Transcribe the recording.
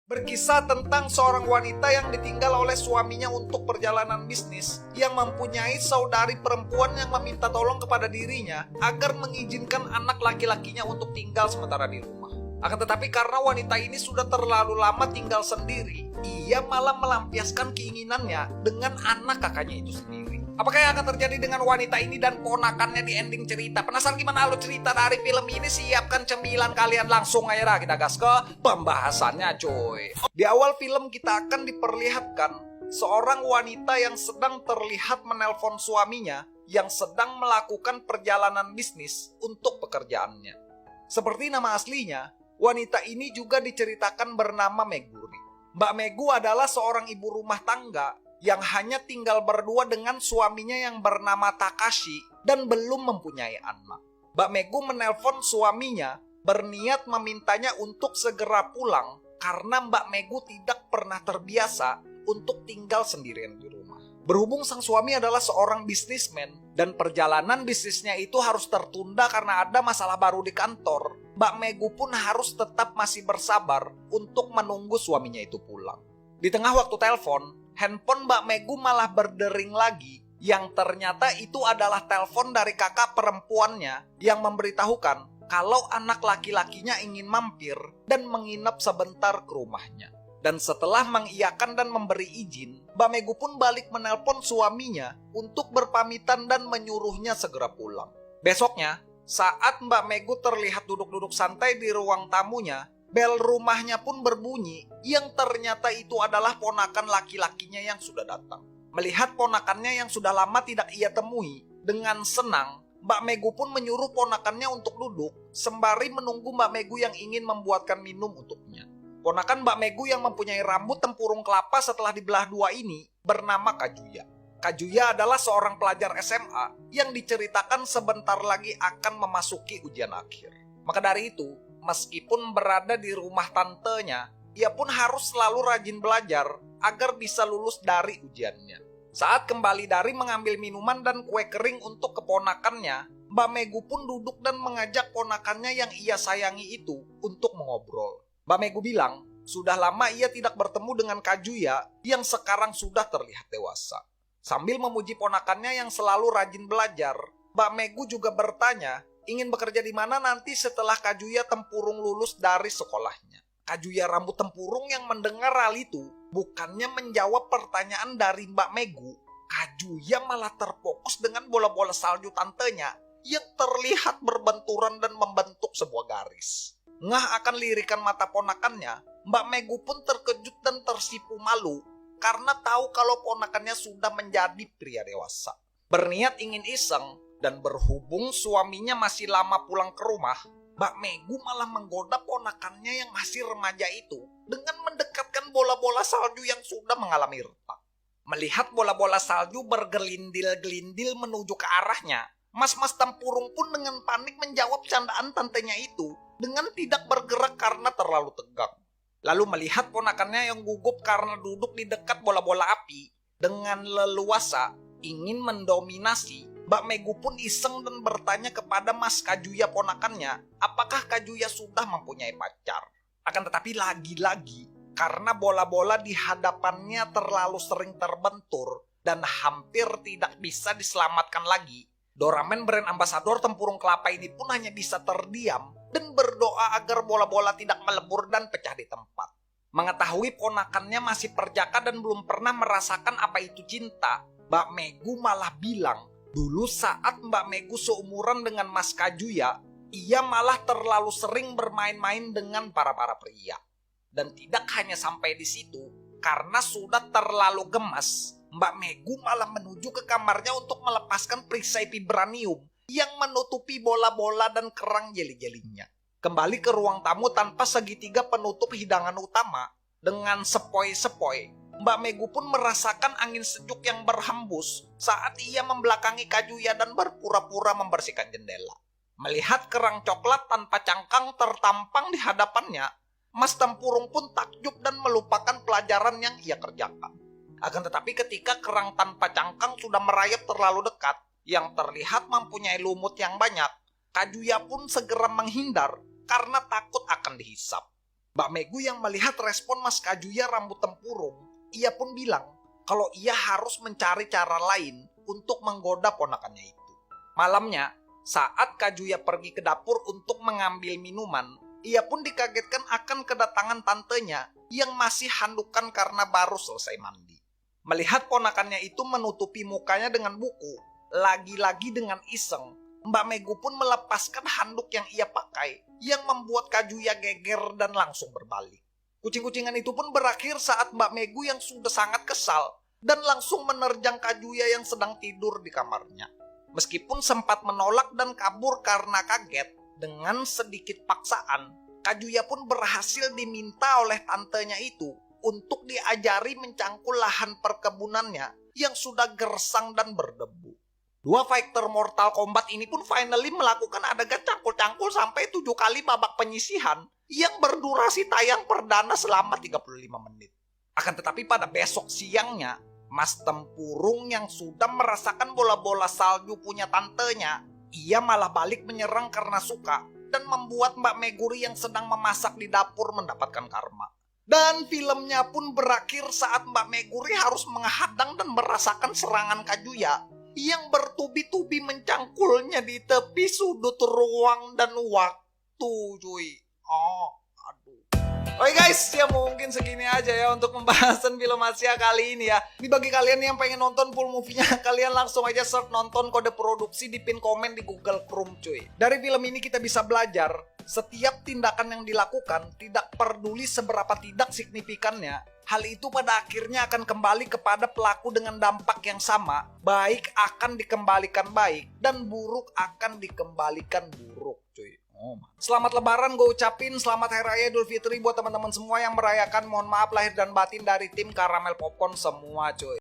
Berkisah tentang seorang wanita yang ditinggal oleh suaminya untuk perjalanan bisnis, yang mempunyai saudari perempuan yang meminta tolong kepada dirinya agar mengizinkan anak laki-lakinya untuk tinggal sementara di rumah. Akan tetapi karena wanita ini sudah terlalu lama tinggal sendiri, ia malah melampiaskan keinginannya dengan anak kakaknya itu sendiri. Apakah yang akan terjadi dengan wanita ini dan ponakannya di ending cerita? Penasaran gimana alur cerita dari film ini? Siapkan cemilan kalian, langsung aja dah kita gas ke pembahasannya cuy. Di awal film kita akan diperlihatkan seorang wanita yang sedang terlihat menelpon suaminya yang sedang melakukan perjalanan bisnis untuk pekerjaannya. Seperti nama aslinya, wanita ini juga diceritakan bernama Meguri. Mbak Megu adalah seorang ibu rumah tangga yang hanya tinggal berdua dengan suaminya yang bernama Takashi dan belum mempunyai anak. Mbak Megu menelpon suaminya berniat memintanya untuk segera pulang karena Mbak Megu tidak pernah terbiasa untuk tinggal sendirian di rumah. Berhubung sang suami adalah seorang bisnismen dan perjalanan bisnisnya itu harus tertunda karena ada masalah baru di kantor, Mbak Megu pun harus tetap masih bersabar untuk menunggu suaminya itu pulang. Di tengah waktu telepon, handphone Mbak Megu malah berdering lagi, yang ternyata itu adalah telepon dari kakak perempuannya yang memberitahukan kalau anak laki-lakinya ingin mampir dan menginap sebentar ke rumahnya. Dan setelah mengiyakan dan memberi izin, Mbak Megu pun balik menelpon suaminya untuk berpamitan dan menyuruhnya segera pulang. Besoknya, saat Mbak Megu terlihat duduk-duduk santai di ruang tamunya, bel rumahnya pun berbunyi, yang ternyata itu adalah ponakan laki-lakinya yang sudah datang. Melihat ponakannya yang sudah lama tidak ia temui, dengan senang, Mbak Megu pun menyuruh ponakannya untuk duduk, sembari menunggu Mbak Megu yang ingin membuatkan minum untuknya. Ponakan Mbak Megu yang mempunyai rambut tempurung kelapa setelah dibelah dua ini bernama Kajuya. Kajuya adalah seorang pelajar SMA yang diceritakan sebentar lagi akan memasuki ujian akhir. Maka dari itu, meskipun berada di rumah tantenya, ia pun harus selalu rajin belajar agar bisa lulus dari ujiannya. Saat kembali dari mengambil minuman dan kue kering untuk keponakannya, Mbak Megu pun duduk dan mengajak ponakannya yang ia sayangi itu untuk mengobrol. Mbak Megu bilang, sudah lama ia tidak bertemu dengan Kajuya yang sekarang sudah terlihat dewasa. Sambil memuji ponakannya yang selalu rajin belajar, Mbak Megu juga bertanya, ingin bekerja di mana nanti setelah Kajuya tempurung lulus dari sekolahnya. Kajuya rambut tempurung yang mendengar hal itu, bukannya menjawab pertanyaan dari Mbak Megu, Kajuya malah terfokus dengan bola-bola salju tantenya yang terlihat berbenturan dan membentuk sebuah garis. Ngah akan lirikan mata ponakannya, Mbak Megu pun terkejut dan tersipu malu karena tahu kalau ponakannya sudah menjadi pria dewasa. Berniat ingin iseng, dan berhubung suaminya masih lama pulang ke rumah, Mbak Megu malah menggoda ponakannya yang masih remaja itu dengan mendekatkan bola-bola salju yang sudah mengalami retak. Melihat bola-bola salju bergelindil-gelindil menuju ke arahnya, Mas-mas tempurung pun dengan panik menjawab candaan tantenya itu dengan tidak bergerak karena terlalu tegang. Lalu melihat ponakannya yang gugup karena duduk di dekat bola-bola api, dengan leluasa ingin mendominasi, Mbak Megu pun iseng dan bertanya kepada Mas Kajuya ponakannya, apakah Kajuya sudah mempunyai pacar. Akan tetapi lagi-lagi, karena bola-bola di hadapannya terlalu sering terbentur dan hampir tidak bisa diselamatkan lagi, Doraemon brand ambasador tempurung kelapa ini pun hanya bisa terdiam dan berdoa agar bola-bola tidak melebur dan pecah di tempat. Mengetahui ponakannya masih perjaka dan belum pernah merasakan apa itu cinta, Mbak Megu malah bilang, dulu saat Mbak Megu seumuran dengan Mas Kajuya, ia malah terlalu sering bermain-main dengan para pria. Dan tidak hanya sampai di situ, karena sudah terlalu gemas, Mbak Megu malah menuju ke kamarnya untuk melepaskan perisai vibranium yang menutupi bola-bola dan kerang jeli-jelinya. Kembali ke ruang tamu tanpa segitiga penutup hidangan utama, dengan sepoi-sepoi, Mbak Megu pun merasakan angin sejuk yang berhembus saat ia membelakangi Kajuya dan berpura-pura membersihkan jendela. Melihat kerang coklat tanpa cangkang tertampang di hadapannya, Mas Tempurung pun takjub dan melupakan pelajaran yang ia kerjakan. Akan tetapi ketika kerang tanpa cangkang sudah merayap terlalu dekat, yang terlihat mempunyai lumut yang banyak, Kajuya pun segera menghindar karena takut akan dihisap. Mbak Megu yang melihat respon Mas Kajuya rambut tempurung, ia pun bilang kalau ia harus mencari cara lain untuk menggoda ponakannya itu. Malamnya, saat Kajuya pergi ke dapur untuk mengambil minuman, ia pun dikagetkan akan kedatangan tantenya yang masih handukan karena baru selesai mandi. Melihat ponakannya itu menutupi mukanya dengan buku, lagi-lagi dengan iseng, Mbak Megu pun melepaskan handuk yang ia pakai, yang membuat Kajuya geger dan langsung berbalik. Kucing-kucingan itu pun berakhir saat Mbak Megu yang sudah sangat kesal dan langsung menerjang Kajuya yang sedang tidur di kamarnya. Meskipun sempat menolak dan kabur karena kaget, dengan sedikit paksaan, Kajuya pun berhasil diminta oleh tantenya itu untuk diajari mencangkul lahan perkebunannya yang sudah gersang dan berdebu. Dua fighter Mortal Kombat ini pun finally melakukan adegan cangkul-cangkul sampai 7 kali babak penyisihan yang berdurasi tayang perdana selama 35 menit. Akan tetapi pada besok siangnya, Mas Tempurung yang sudah merasakan bola-bola salju punya tantenya, ia malah balik menyerang karena suka dan membuat Mbak Meguri yang sedang memasak di dapur mendapatkan karma. Dan filmnya pun berakhir saat Mbak Meguri harus menghadang dan merasakan serangan Kajuya yang bertubi-tubi mencangkulnya di tepi sudut ruang dan waktu, cuy. Aduh. Oke guys, ya mungkin segini aja ya untuk pembahasan film Asia kali ini ya. Ini bagi kalian yang pengen nonton full movie-nya, kalian langsung aja search nonton kode produksi di pin komen di Google Chrome, cuy. Dari film ini kita bisa belajar, setiap tindakan yang dilakukan, tidak peduli seberapa tidak signifikannya, hal itu pada akhirnya akan kembali kepada pelaku dengan dampak yang sama. Baik akan dikembalikan baik, dan buruk akan dikembalikan buruk, cuy. Selamat Lebaran gue ucapin, selamat Hari Raya Idul Fitri buat teman-teman semua yang merayakan. Mohon maaf lahir dan batin dari tim Karamel Popcorn semua, cuy.